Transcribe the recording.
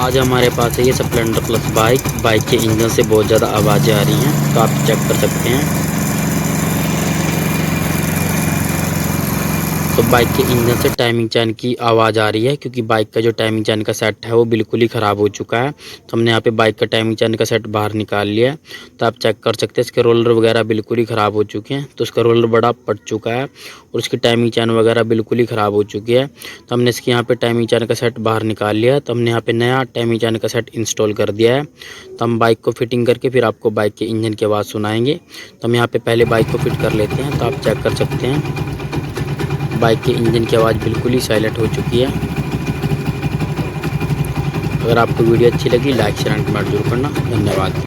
आज हमारे पास है ये स्प्लेंडर प्लस बाइक के इंजन से बहुत ज़्यादा आवाज़ें आ रही हैं, तो आप चेक कर सकते हैं। तो बाइक के इंजन से टाइमिंग चैन की आवाज़ आ रही है, क्योंकि बाइक का जो टाइमिंग चैन का सेट है वो बिल्कुल ही ख़राब हो चुका है। तो हमने यहाँ पे बाइक का टाइमिंग चैन का सेट बाहर निकाल लिया है। तो आप चेक कर सकते हैं इसके रोलर वगैरह बिल्कुल ही ख़राब हो चुके हैं। तो इसका रोलर बड़ा फट चुका है और इसकी टाइमिंग चैन वगैरह बिल्कुल ही ख़राब हो चुकी है। तो हमने इसके यहाँ पे टाइमिंग चैन का सेट बाहर निकाल लिया है। तो हमने यहाँ पे नया टाइमिंग चैन का सेट इंस्टॉल कर दिया है। तो हम बाइक को फिटिंग करके फिर आपको बाइक के इंजन की आवाज़ सुनाएंगे। तो हम यहाँ पे पहले बाइक को फिट कर लेते हैं। तो आप चेक कर सकते हैं बाइक के इंजन की आवाज़ बिल्कुल ही साइलेंट हो चुकी है। अगर आपको वीडियो अच्छी लगी लाइक शेयर एंड कमेंट जरूर करना। धन्यवाद।